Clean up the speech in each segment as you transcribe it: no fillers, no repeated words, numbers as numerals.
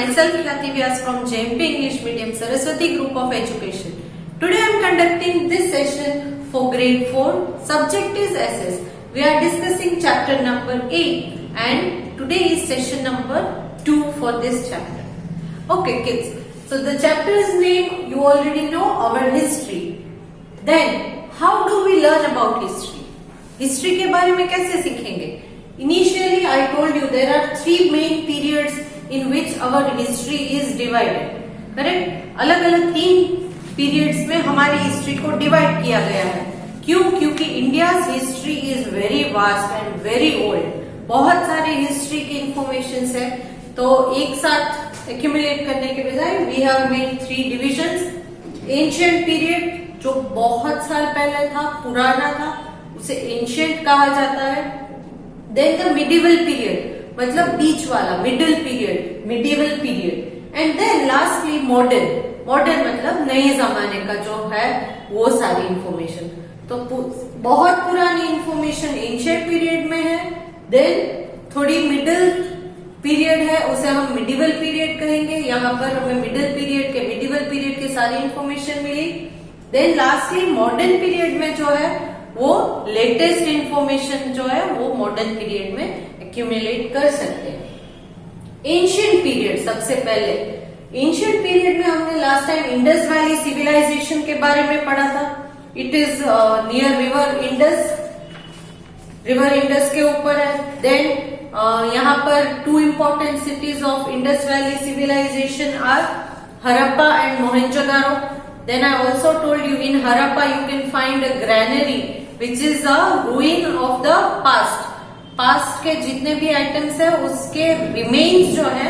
myself Khyati Vyas from JMP English Medium Saraswati Group of Education. Today I am conducting this session for grade 4. Subject is SS. We are discussing chapter number 8 and today is session number 2 for this chapter. Okay kids, so the chapter's name you already know, our history. Then how do we learn about history? History के बारे में कैसे सीखेंगे? Initially I told you there are 3 main periods in which our history is divided. Correct? अलग-अलग 3 periods में हमारी history को divide किया गया है. क्यों? क्योंकि India's history is very vast and very old. बहुत सारे history के informations है, तो एक साथ accumulate करने के बजाय we have made 3 divisions. Ancient period जो बहुत साल पहले था, पुराना था, उसे एंशियंट कहा जाता है. देन द मिडिवल पीरियड मतलब बीच वाला middle period, medieval period. And then lastly modern. Modern मतलब नए जमाने का जो है वो सारी इंफॉर्मेशन. तो बहुत पुरानी इंफॉर्मेशन एंशियंट पीरियड में है. देन थोड़ी मिडिल पीरियड है, उसे हम मिडिवल पीरियड कहेंगे. यहाँ पर हमें मिडिल पीरियड के मिडिवल पीरियड की सारी इंफॉर्मेशन मिली. देन लास्टली मॉडर्न पीरियड में जो है वो लेटेस्ट इंफॉर्मेशन जो है वो मॉडर्न पीरियड में एक्यूमुलेट कर सकते हैं. एंशियंट पीरियड सबसे पहले. एंशियंट पीरियड में हमने last time Indus valley civilisation के बारे में पढ़ा था. It is near river Indus. River Indus के ऊपर है. देन यहाँ पर 2 important cities of Indus valley civilisation are Harappa and Mohenjodaro. Then I also told you in Harappa you can find a granary which is a ruin of the past. Past के जितने भी items है उसके रिमेन्स जो है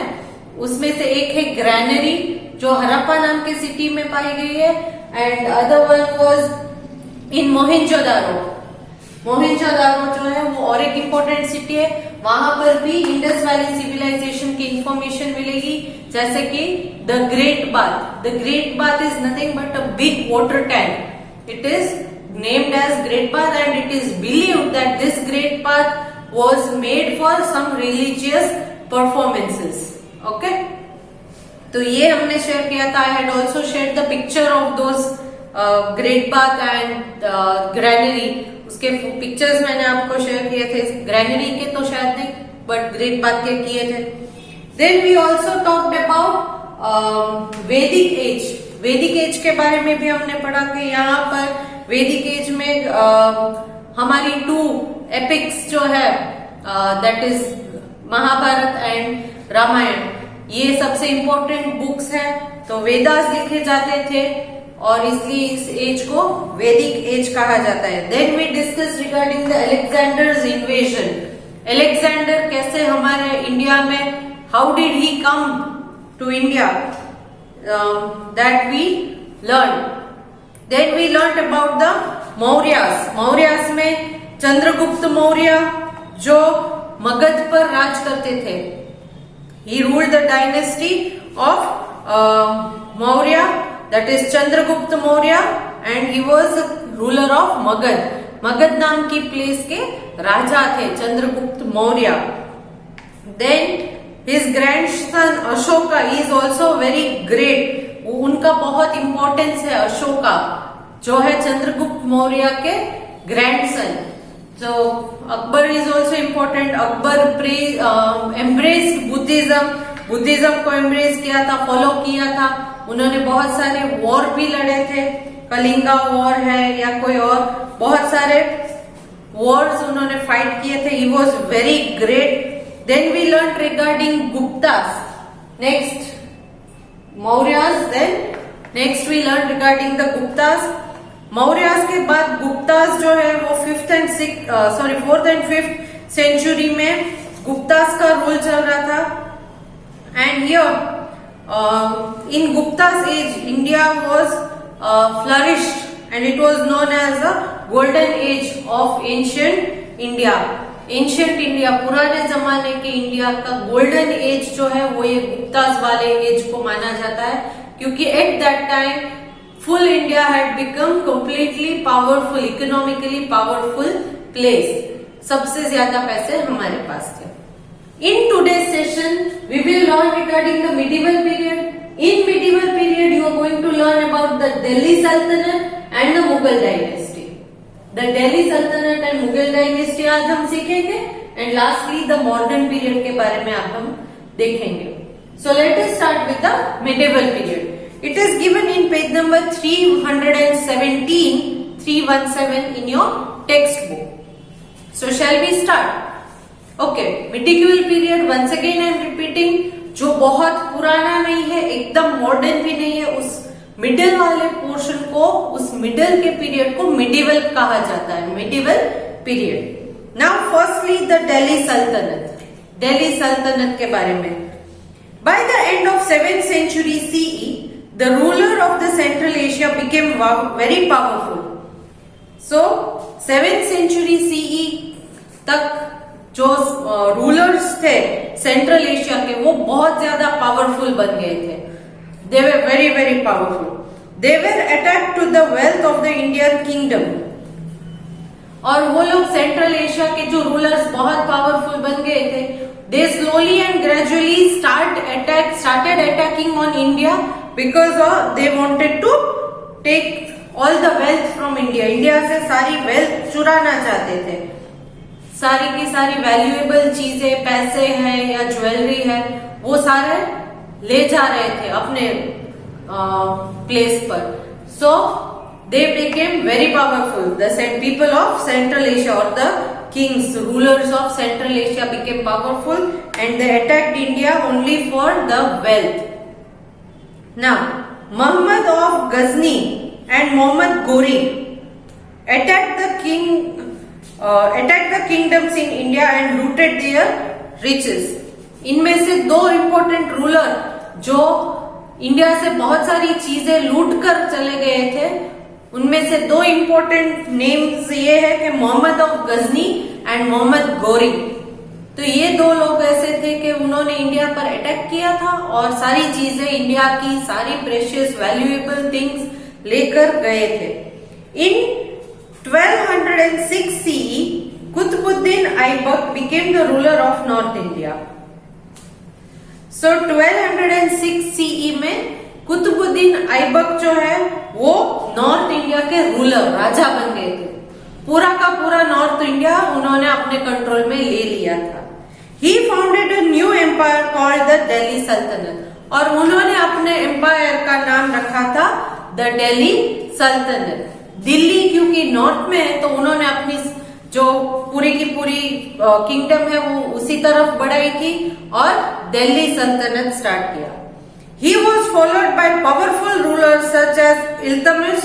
उसमें से एक है ग्रैनरी जो हरप्पा नाम के सिटी में पाई गई है. And other one was in Mohenjo-daro. Mohenjo-daro जो है वो और एक इम्पोर्टेंट सिटी है. वहां पर भी इंडस वैली सिविलाइजेशन की इंफॉर्मेशन मिलेगी, जैसे कि the great bath. The great bath is nothing but a big water tank. It is named as great bath and it is believed that this great bath was made for some religious performances. Okay, तो ये हमने share किया था. I had also share the picture of those great bath and granary. उसके pictures मैंने आपको share किए थे. ग्रैनरी के तो शायद नहीं, बट ग्रेट बाथ के किए थे. Then we also talked about Vedic age. Vedic age के बारे में भी हमने पढ़ा कि यहाँ पर वैदिक एज में हमारी 2 एपिक्स जो है that is Mahabharata and Ramayana, ये सबसे इम्पोर्टेंट बुक्स हैं. तो वेदास लिखे जाते थे और इसलिए इस एज को वैदिक एज कहा जाता है. Then we discuss regarding the Alexander's invasion. Alexander कैसे हमारे इंडिया में, how did he come to India, that we learn. Then we learn about the Mauryas. Mauryas में चंद्रगुप्त मौर्य जो मगध पर राज करते थे. He ruled the dynasty of Maurya, that is Chandragupta Maurya, and he was ruler of Magad. Magad नाम की place के राजा थे Chandragupta Maurya. Then his grandson Ashoka is also very great. उनका बहुत इम्पोर्टेंस है. अशोका जो है चंद्रगुप्त मौर्य के grandson. So Akbar is also important. Akbar embraced Buddhism. Buddhism को एम्ब्रेस किया था, फॉलो किया था. उन्होंने बहुत सारे वॉर भी लड़े थे. कलिंगा वॉर है या कोई और बहुत सारे वॉर्स उन्होंने फाइट किए थे. He was very great. Then we learn regarding Guptas. Next Mauryas. Then next we learn regarding the Guptas. Mauryas के बाद गुप्तास जो है वो 4th एंड 5th सेंचुरी में गुप्तास का रूल चल रहा था. And here, in Gupta's age, India was flourished and it was known as the golden age of ancient India. Ancient India, पुराने जमाने के इंडिया का golden age जो है वो ये गुप्तास वाले एज को माना जाता है, क्योंकि at that time full India had become completely powerful, economically powerful place. सबसे ज्यादा पैसे हमारे पास थे. In today's session, we will learn regarding the medieval period. In medieval period, you are going to learn about the Delhi Sultanate and the Mughal dynasty. The Delhi Sultanate and Mughal dynasty आज हम सीखेंगे and lastly the modern period के बारे में आप हम देखेंगे. So let us start with the medieval period. It is given in page number 317 in your textbook. So shall we start? Okay, medieval period once again I am repeating, जो बहुत पुराना नहीं है, एकदम मॉडर्न भी नहीं है, उस मिडिल वाले पोर्शन को, उस मिडिल के पीरियड को मिडिवल कहा जाता है, medieval period. Now firstly the Delhi सल्तनत. दिल्ली सल्तनत के बारे में. By the end of 7th century CE, the ruler of the Central Asia became very powerful. So 7th century CE तक जो रूलर्स थे सेंट्रल एशिया के, वो बहुत ज्यादा पावरफुल बन गए थे. They were very very powerful. They were attack to the wealth of the Indian kingdom. और वो लोग सेंट्रल एशिया के जो रूलर्स बहुत पावरफुल बन गए थे, they slowly and gradually started attacking on India because they wanted to take all the wealth from India. India से सारी वेल्थ चुराना चाहते थे. सारी की सारी वैल्यूएबल चीजें, पैसे हैं या ज्वेलरी है, वो सारे ले जा रहे थे अपने प्लेस पर. So they became very powerful. The people of Central Asia और the kings, rulers of Central Asia became powerful and they attacked India only for the wealth. Now Mohammad of Ghazni and Mohammad Ghori attacked the kingdoms in India and looted their riches. इनमें से दो important ruler जो India से बहुत सारी चीजें लूट कर चले गए थे, उनमें से दो इम्पोर्टेंट नेम्स ये है कि मोहम्मद ऑफ गजनी एंड मोहम्मद गोरी. तो ये दो लोग ऐसे थे कि उन्होंने इंडिया पर अटैक किया था और सारी चीजें, इंडिया की सारी प्रेशियस वैल्यूएबल थिंग्स लेकर गए थे. इन 1206 CE, Qutbuddin Aibak became the ruler of North India. So 1206 CE में कुतुबुद्दीन ऐबक जो है वो नॉर्थ इंडिया के रूलर, राजा बन गए थे. पूरा का पूरा नॉर्थ इंडिया उन्होंने अपने कंट्रोल में ले लिया था. He founded a new empire called the Delhi Sultanate. और उन्होंने अपने एम्पायर का नाम रखा था द दिल्ली सल्तनत. दिल्ली क्योंकि नॉर्थ में है, तो उन्होंने अपनी जो पूरी की पूरी किंगडम है वो उसी तरफ बढ़ाई थी और दिल्ली सल्तनत स्टार्ट किया. He was followed by powerful rulers such as Iltutmish,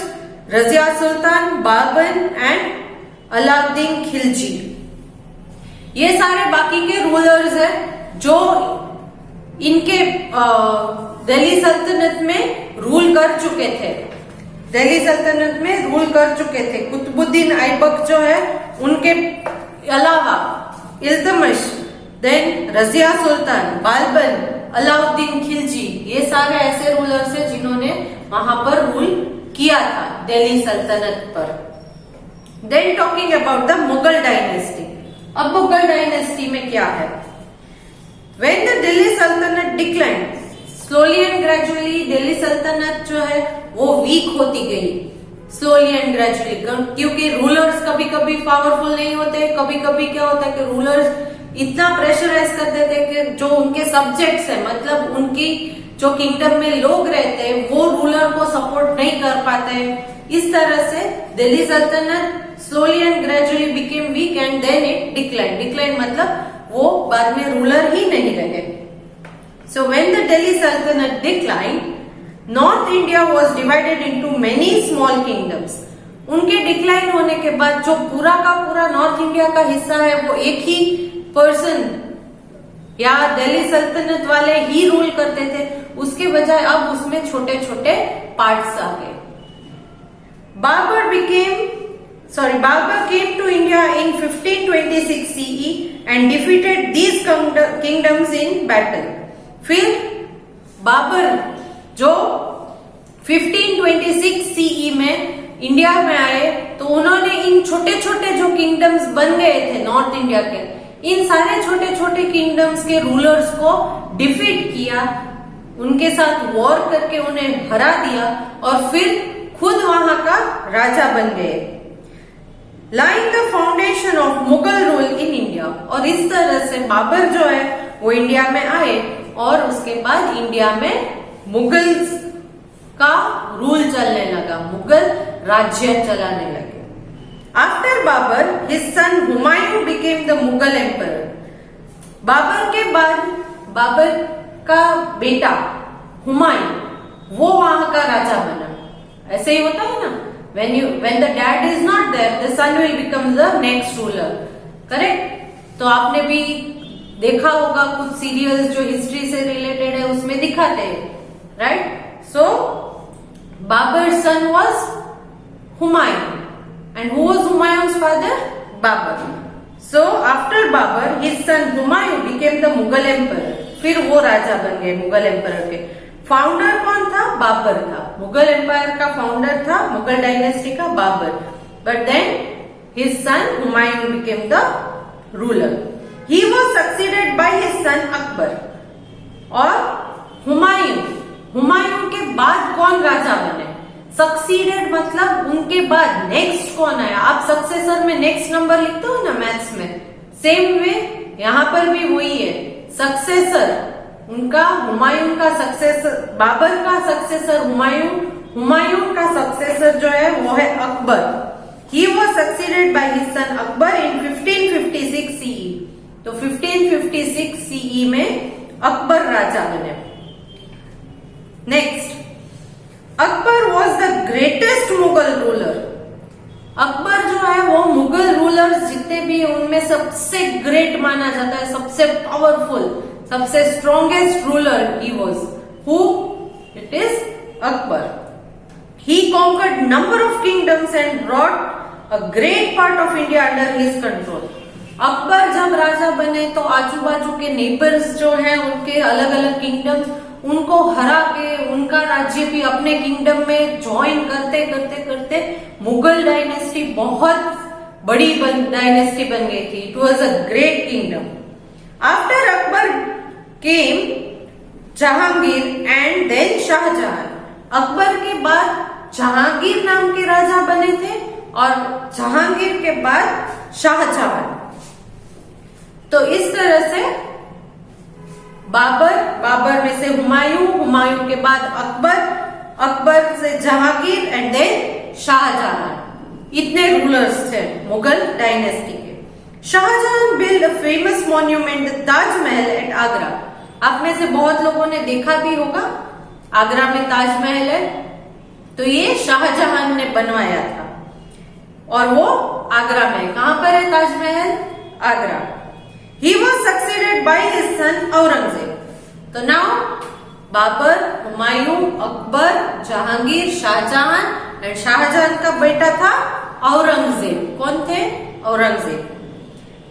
Razia Sultan, Babur and Alauddin Khilji. ये सारे बाकी के रूलर्स हैं जो इनके दिल्ली सल्तनत में रूल कर चुके थे, दिल्ली सल्तनत में रूल कर चुके थे. कुतुबुद्दीन ऐबक जो है, उनके अलावा इल्तमिश, देन रजिया सुल्तान, बाबर, अलाउद्दीन खिलजी, ये सारे ऐसे रूलर्स हैं जिन्होंने वहां पर रूल किया था दिल्ली सल्तनत पर. Then talking about the Mughal dynasty. अब मुगल डायनेस्टी में क्या है? व्हेन द दिल्ली सल्तनत declined, slowly and gradually Delhi सल्तनत जो है वो वीक होती गई, स्लोली एंड ग्रेजुअली. क्योंकि रूलर्स कभी कभी पावरफुल नहीं होते, कभी कभी क्या होता है कि रूलर्स इतना प्रेशराइज कर देते कि जो उनके सब्जेक्ट्स है, मतलब उनकी जो किंगडम में लोग रहते हैं, वो रूलर को सपोर्ट नहीं कर पाते हैं. इस तरह से दिल्ली सल्तनत slowly and gradually became weak and then it decline. Decline मतलब वो बाद में रूलर ही नहीं रहे. So when the Delhi Sultanate declined, North India was divided into many small kingdoms. उनके डिक्लाइन होने के बाद जो पूरा का पूरा नॉर्थ इंडिया का हिस्सा है वो एक ही पर्सन या दिल्ली सल्तनत वाले ही रूल करते थे, उसके बजाय अब उसमें छोटे छोटे पार्ट्स आ गए. Babur came to India in 1526 CE and defeated these kingdoms in battle. फिर बाबर जो 1526 CE में इंडिया में आए, तो उन्होंने इन छोटे छोटे जो किंगडम्स बन गए थे नॉर्थ इंडिया के, इन सारे छोटे छोटे किंगडम्स के रूलर्स को डिफीट किया, उनके साथ वॉर करके उन्हें हरा दिया और फिर खुद वहां का राजा बन गए। Lying the foundation of Mughal rule in India, और इस तरह से बाबर जो है वो इंडिया में आए और उसके बाद इंडिया में मुगल्स का रूल चलने लगा, मुगल राज्य चलाने लगे। After Babur his son Humayun became the Mughal emperor. Babur के बाद बाबर का बेटा हुमायूं वो वहां का राजा बना। ऐसे ही होता है ना, when the dad is not there, the son will become the next ruler, correct. तो आपने भी देखा होगा कुछ सीरियल्स जो हिस्ट्री से रिलेटेड है उसमें दिखाते हैं, right. So Babur son was Humayun and who was Humayun's father? Babur. So after Babur, his son Humayun became the Mughal emperor. फिर वो राजा बन गए मुगल एम्पायर के। फाउंडर कौन था? बाबर था। मुगल एम्पायर का फाउंडर था, मुगल डायनेस्टी का Babur. But then his son Humayun became the ruler. He was succeeded by his son Akbar. और हुमायूं के बाद कौन राजा बने? सक्सीडेड मतलब उनके बाद नेक्स्ट कौन आया। आप सक्सेसर में नेक्स्ट नंबर लिखते हो ना मैथ्स में, सेम वे यहां पर भी वही है। सक्सेसर उनका, हुमायूं का सक्सेसर, बाबर का सक्सेसर हुमायूं का सक्सेसर जो है वो है Akbar. He was succeeded by his son Akbar in 1556 CE. तो 1556 सीई में अकबर राजा बने। Next, Akbar was the greatest Mughal ruler. Akbar जो है वो मुगल रूलर्स जितने भी उनमें सबसे ग्रेट माना जाता है, सबसे पावरफुल, सबसे strongest ruler he was. Who? It is Akbar. He conquered number of kingdoms and brought a great part of India under his control. Akbar जब राजा बने तो आजू बाजू के नेबर्स जो हैं उनके अलग अलग किंगडम्स, उनको हरा के उनका राज्य भी अपने किंगडम में ज्वाइन करते करते करते मुगल डायनेस्टी बहुत बड़ी डायनेस्टी बन गई थी। It was a great kingdom. After Akbar came Jahangir and then Shahjahan. Akbar के बाद जहांगीर नाम के राजा बने थे और जहांगीर के बाद शाहजहां। तो इस तरह से बाबर में से हुमायूं के बाद अकबर से जहांगीर एंड देन शाहजहां। इतने रूलर्स थे मुगल डायनेस्टी के। Shahjahan build a famous monument the Taj Mahal at Agra. आप में से बहुत लोगों ने देखा भी होगा, आगरा में ताजमहल है, तो ये शाहजहां ने बनवाया था और वो आगरा में। कहां पर है Taj Mahal? Agra. He was succeeded by his son Aurangzeb. तो नाउ बाबर, हुमायूं, अकबर, जहांगीर, शाहजहां एंड शाहजहां का बेटा था औरंगजेब। कौन थे? Aurangzeb.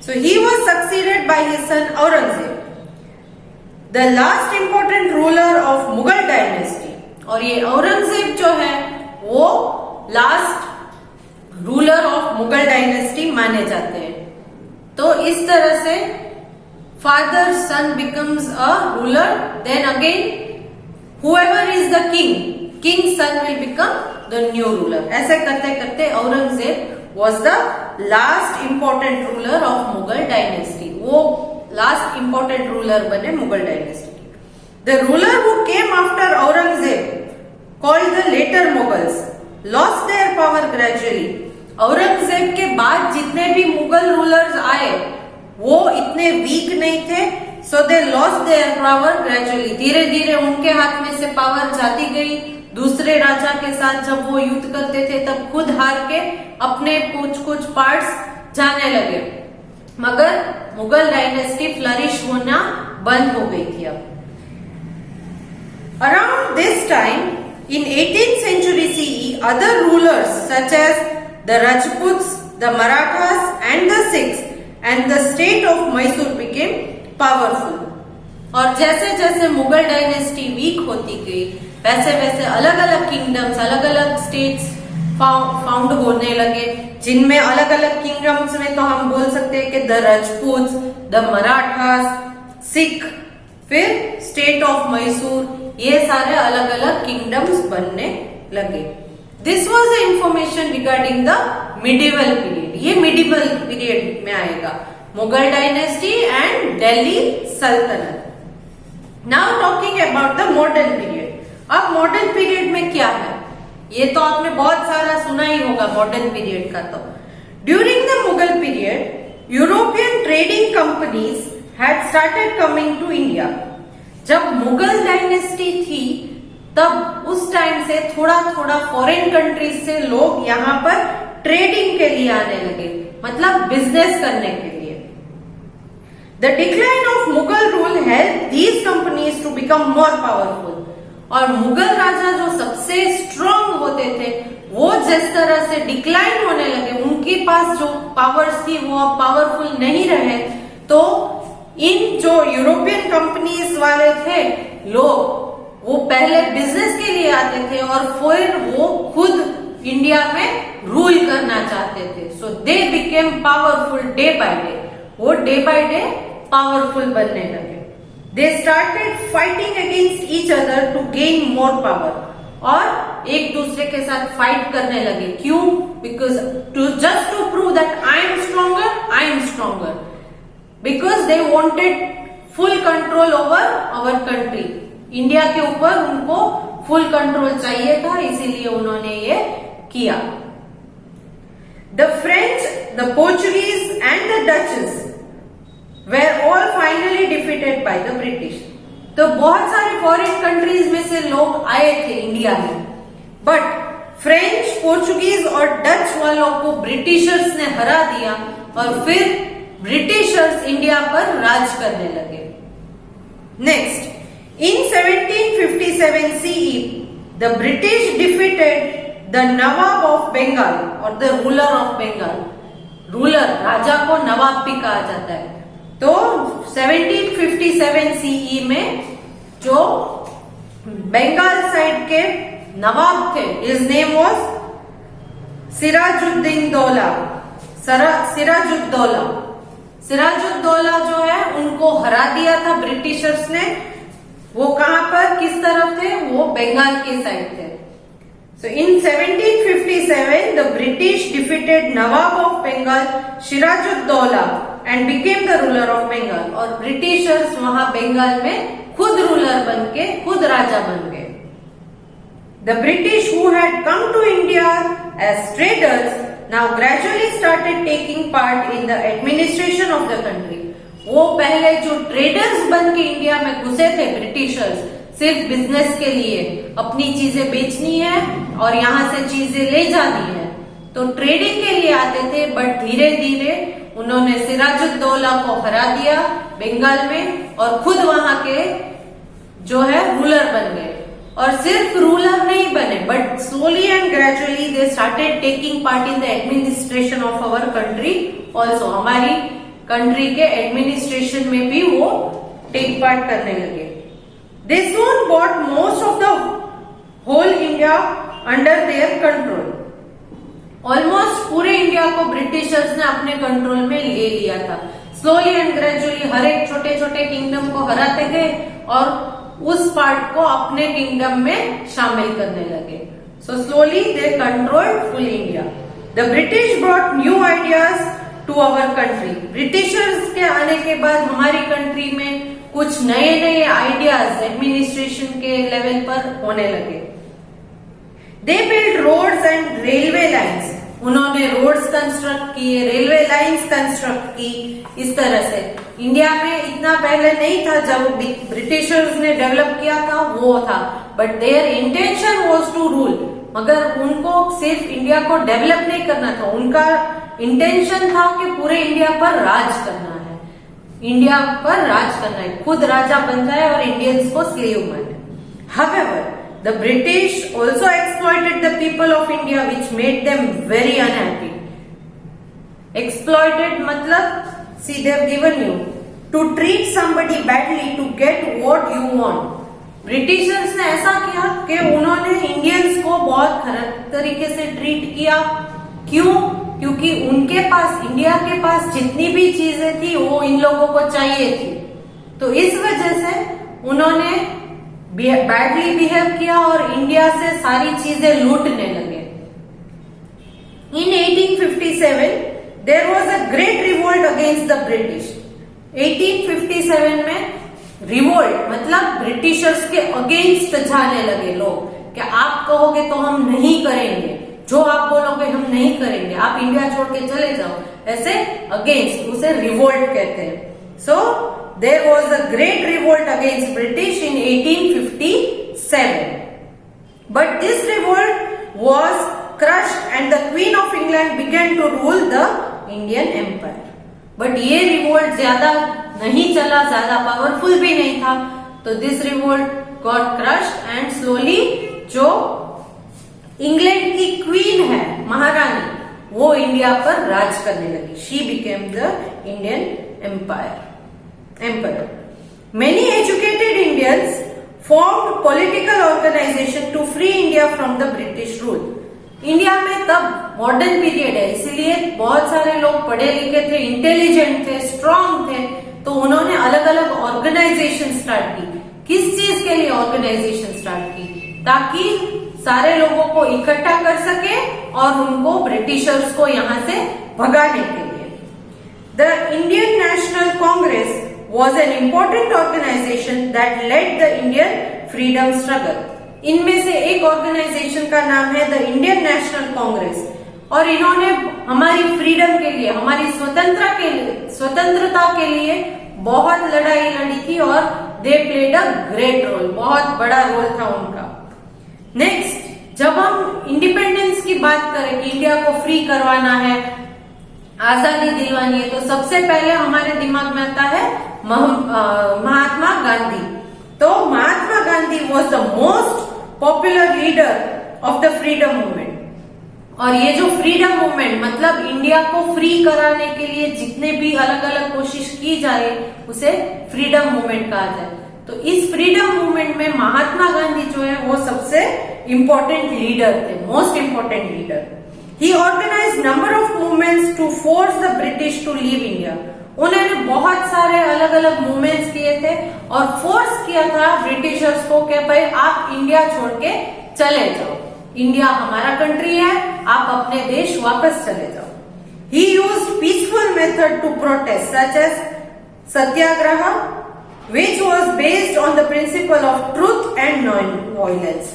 So he was succeeded by his son Aurangzeb, the last important ruler of Mughal dynasty। और ये औरंगजेब जो है वो last ruler of Mughal dynasty माने जाते हैं। तो इस तरह से father son becomes a ruler, then again whoever is the king son will become the new ruler. ऐसे करते करते Aurangzeb was the last important ruler of Mughal dynasty. वो लास्ट इंपॉर्टेंट रूलर बने Mughal dynasty. The ruler who came after Aurangzeb called the later Mughals lost their power gradually. Aurangzeb के बाद जितने भी Mughal rulers आए वो इतने वीक नहीं थे, so they lost their power gradually. धीरे धीरे उनके हाथ में से पावर जाती गई। दूसरे राजा के साथ जब वो युद्ध करते थे तब खुद हार के अपने कुछ पार्ट्स जाने लगे, मगर मुगल डायनेस्टी फ्लरिश होना बंद हो गई थी। अब around this time in 18th century CE, other rulers such as the Rajputs, the Marathas and the Sikhs and the state of Mysore became powerful। और जैसे जैसे मुगल डायनेस्टी वीक होती गई वैसे वैसे अलग अलग किंगडम्स, अलग अलग स्टेट्स फाउंड होने लगे, जिनमें अलग अलग किंगडम्स में तो हम बोल सकते हैं कि द राजपूत, द मराठास, सिख, फिर स्टेट ऑफ मैसूर, ये सारे अलग अलग किंगडम्स बनने लगे। This was the information regarding the medieval period. ये मिडिवल पीरियड में आएगा, मुगल डायनेस्टी एंड दिल्ली सल्तनत। Now talking about the modern period. अब मॉडर्न पीरियड में क्या है, ये तो आपने बहुत सारा सुना ही होगा मॉडर्न पीरियड का। तो during the Mughal period European trading companies had started coming to India. जब मुगल डायनेस्टी थी तब उस टाइम से थोड़ा थोड़ा फॉरेन कंट्रीज से लोग यहाँ पर ट्रेडिंग के लिए आने लगे, मतलब बिजनेस करने के लिए। The decline of Mughal rule help these companies to become more powerful. और मुगल राजा जो सबसे स्ट्रांग होते थे वो जिस तरह से डिक्लाइन होने लगे, उनके पास जो पावर्स थी वो अब पावरफुल नहीं रहे, तो इन जो यूरोपियन कंपनीज वाले थे लोग, वो पहले बिजनेस के लिए आते थे और फिर वो खुद इंडिया में रूल करना चाहते थे। So they became powerful day by day, वो डे बाय डे पावरफुल बनने लगे। They started fighting against each other to gain more power, और एक दूसरे के साथ फाइट करने लगे। क्यों? Because just to prove that I am stronger, because they wanted full control over our country. India के ऊपर उनको फुल कंट्रोल चाहिए था, इसीलिए उन्होंने ये किया। The French, the Portuguese and the dutches were all finally defeated by the British. तो बहुत सारे फॉरेन कंट्रीज में से लोग आए थे इंडिया में, बट फ्रेंच, पोर्चुगीज और डच वालों को ब्रिटिशर्स ने हरा दिया और फिर ब्रिटिशर्स इंडिया पर राज करने लगे। Next, in 1757 CE, the British defeated the Nawab of Bengal or the ruler of Bengal. Ruler, राजा को नवाब भी कहा जाता है। तो 1757 CE में जो बंगाल साइड के नवाब थे, his name was Siraj-ud-Daulah. Siraj-ud-Daulah जो है उनको हरा दिया था ब्रिटिशर्स ने। वो कहां पर, किस तरफ थे? वो बंगाल के साइड थे। So in 1757 the British defeated nawab of Bengal Sirajuddaulah and became the ruler of Bengal. और ब्रिटिशर्स वहां बंगाल में खुद रूलर बन के, खुद राजा बन गए। The British who had come to India as traders now gradually started taking part in the administration of the country. वो पहले जो ट्रेडर्स बन के इंडिया में घुसे थे ब्रिटिशर्स, सिर्फ बिजनेस के लिए, अपनी चीजें बेचनी है और यहाँ से चीजें ले जानी है, तो ट्रेडिंग के लिए आते थे। बट धीरे धीरे उन्होंने सिराजुद्दौला को हरा दिया बंगाल में और खुद वहां के जो है रूलर बन गए। और सिर्फ रूलर नहीं बने, but slowly and gradually they started taking part in the administration of our country also. हमारी कंट्री के एडमिनिस्ट्रेशन में भी वो टेक पार्ट करने लगे। They soon got most of the whole India under their control. Almost पूरे India को Britishers ने अपने कंट्रोल में ले लिया था। स्लोली एंड ग्रेजुअली हर एक छोटे छोटे किंगडम को हराते गए और उस पार्ट को अपने किंगडम में शामिल करने लगे। So slowly they controlled full India. The British brought new ideas to our country. Britishers के आने के बाद हमारी कंट्री में कुछ नए नए आइडियाज एडमिनिस्ट्रेशन के लेवल पर होने लगे। They build roads and railway lines. उन्होंने रोड्स कंस्ट्रक्ट किए, रेलवे लाइन्स कंस्ट्रक्ट की। इस तरह से इंडिया में इतना पहले नहीं था, जब ब्रिटिशर्स ने डेवलप किया था वो था, but their intention was to rule. मगर उनको सिर्फ इंडिया को डेवलप नहीं करना था, उनका इंटेंशन था कि पूरे इंडिया पर राज करना है, इंडिया पर राज करना है, खुद राजा बन जाए और इंडियंस को स्लेव माने। However, the British also exploited the people of India, which made them very unhappy. Exploited मतलब, see, they have given you to treat somebody badly to get what you want. Britishers ने ऐसा किया कि उन्होंने Indians को बहुत खराब तरीके से ट्रीट किया। क्यों? क्योंकि उनके पास, इंडिया के पास जितनी भी चीजें थी वो इन लोगों को चाहिए थी, तो इस वजह से उन्होंने बैडली बिहेव किया और इंडिया से सारी चीजें लूटने लगे। In 1857 there was a great revolt against the British. 1857 में रिवोल्ट मतलब ब्रिटिशर्स के अगेंस्ट जाने लगे लोग कि आप कहोगे तो हम नहीं करेंगे, जो आप बोलोगे हम नहीं करेंगे, आप इंडिया छोड़ के चले जाओ, ऐसे अगेंस्ट, उसे रिवोल्ट कहते हैं। So there was a great revolt against British in 1857, but this revolt was crushed and the Queen of England began to rule the Indian Empire. But ये रिवोल्ट ज्यादा नहीं चला, ज्यादा पावरफुल भी नहीं था, तो this revolt got crushed and slowly जो इंग्लैंड की क्वीन है, महारानी, वो इंडिया पर राज करने लगी। She became the Indian empire. Many educated Indians formed political organization to free India from the British rule. India में तब मॉडर्न पीरियड है, इसीलिए बहुत सारे लोग पढ़े लिखे थे, इंटेलिजेंट थे, स्ट्रांग थे, तो उन्होंने अलग अलग ऑर्गेनाइजेशन स्टार्ट की। किस चीज के लिए ऑर्गेनाइजेशन स्टार्ट की? ताकि सारे लोगों को इकट्ठा कर सके और उनको ब्रिटिशर्स को यहाँ से भगाने के लिए। The Indian National Congress was an important organisation that led the Indian freedom struggle. इनमें से एक ऑर्गेनाइजेशन का नाम है द इंडियन नेशनल कांग्रेस, और इन्होंने हमारी फ्रीडम के लिए, हमारी स्वतंत्रता के लिए बहुत लड़ाई लड़ी थी और they played a great role, बहुत बड़ा रोल था उनका। नेक्स्ट, जब हम इंडिपेंडेंस की बात करें कि इंडिया को फ्री करवाना है, आजादी दिलवानी है, तो सबसे पहले हमारे दिमाग में आता है महात्मा गांधी। तो Mahatma Gandhi was the most popular leader of the freedom movement. और ये जो फ्रीडम मूवमेंट मतलब इंडिया को फ्री कराने के लिए जितने भी अलग अलग कोशिश की जाए उसे फ्रीडम मूवमेंट कहा जाए। तो इस फ्रीडम मूवमेंट में महात्मा गांधी जो है वो सबसे इम्पोर्टेंट लीडर थे, most important leader. He organise number of movements to force the British to leave India. उन्होंने बहुत सारे अलग अलग मूवमेंट्स किए थे और फोर्स किया था ब्रिटिशर्स को कि भाई आप इंडिया छोड़ के चले जाओ, इंडिया हमारा कंट्री है, आप अपने देश वापस चले जाओ। He used peaceful method to protest such as satyagraha which was based on the principle of truth and non-violence।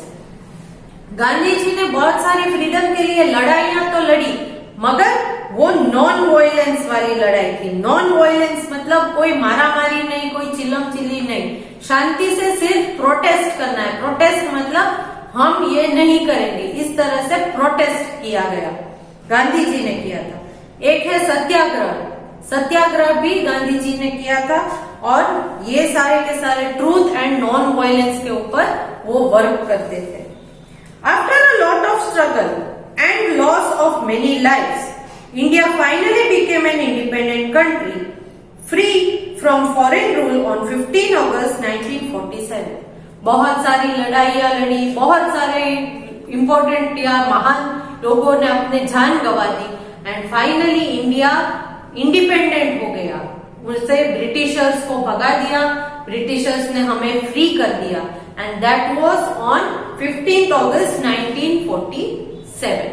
Gandhi ji ने बहुत सारी फ्रीडम के लिए लड़ाइयां तो लड़ी, मगर वो नॉन वायलेंस वाली लड़ाई थी। नॉन वायलेंस मतलब कोई मारामारी नहीं, कोई चिल्लम चिल्ली नहीं, शांति से सिर्फ प्रोटेस्ट करना है। प्रोटेस्ट मतलब हम ये नहीं करेंगे, इस तरह से प्रोटेस्ट किया गया, गांधी जी ने किया था। एक है सत्याग्रह, सत्याग्रह भी गांधी जी ने किया था, और ये सारे के सारे ट्रूथ एंड नॉन वायलेंस के ऊपर वो वर्क करते थे। After a lot of struggle and loss of many lives, India finally became an independent country, free from foreign rule on 15 August 1947। बहुत सारी लड़ाइयां लड़ी, बहुत सारे इम्पोर्टेंट या महान लोगों ने अपने जान गंवा दी, एंड फाइनली इंडिया इंडिपेंडेंट हो गया। उनसे ब्रिटिशर्स को भगा दिया, ब्रिटिशर्स ने हमें फ्री कर दिया, and that was on 15 August 1947।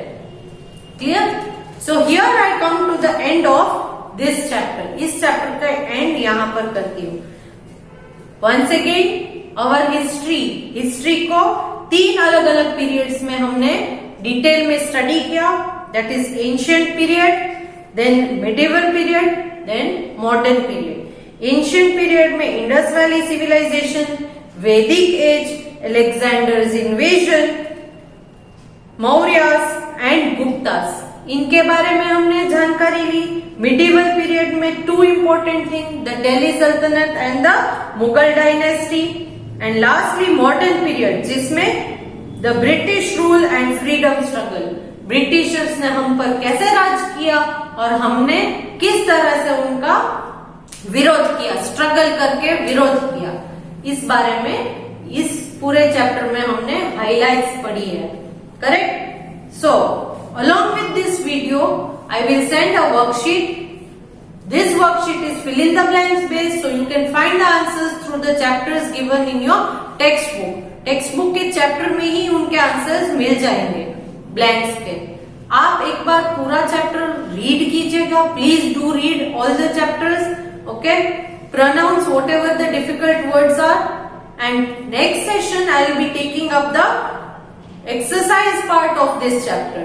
Clear? So here I come to the end of this chapter। इस चैप्टर का एंड यहाँ पर करती हूँ। Once again our हिस्ट्री को 3 अलग अलग पीरियड्स में हमने डिटेल में स्टडी किया, that is ancient period, then medieval period, then modern period. Ancient period में Indus valley civilisation, Vedic age, Alexander's invasion, Mauryas and Guptas, इनके बारे में हमने जानकारी ली। मिडिवल पीरियड में 2 important thing, the Delhi Sultanat and the Mughal dynasty, and lastly modern period जिसमें the British rule and freedom struggle. Britishers ने हम पर कैसे राज किया और हमने किस तरह से उनका विरोध किया, स्ट्रगल करके विरोध किया, इस बारे में इस पूरे चैप्टर में हमने हाइलाइट्स पढ़ी है, correct. So along with this video I will send a worksheet. This worksheet is fill in the blanks based, so you can find the answers through the chapters given in your textbook. Textbook के chapter में ही उनके answers मिल जाएंगे blanks के। आप एक बार पूरा chapter read कीजिएगा, please do read all the chapters, okay. pronounce whatever the difficult words are, and next session I will be taking up the exercise part of this chapter.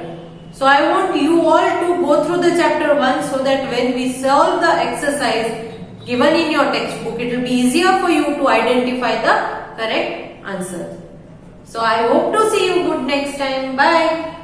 So I want you all to go through the chapter once, so that when we solve the exercise given in your textbook, it will be easier for you to identify the correct answer. So I hope to see you good next time. Bye.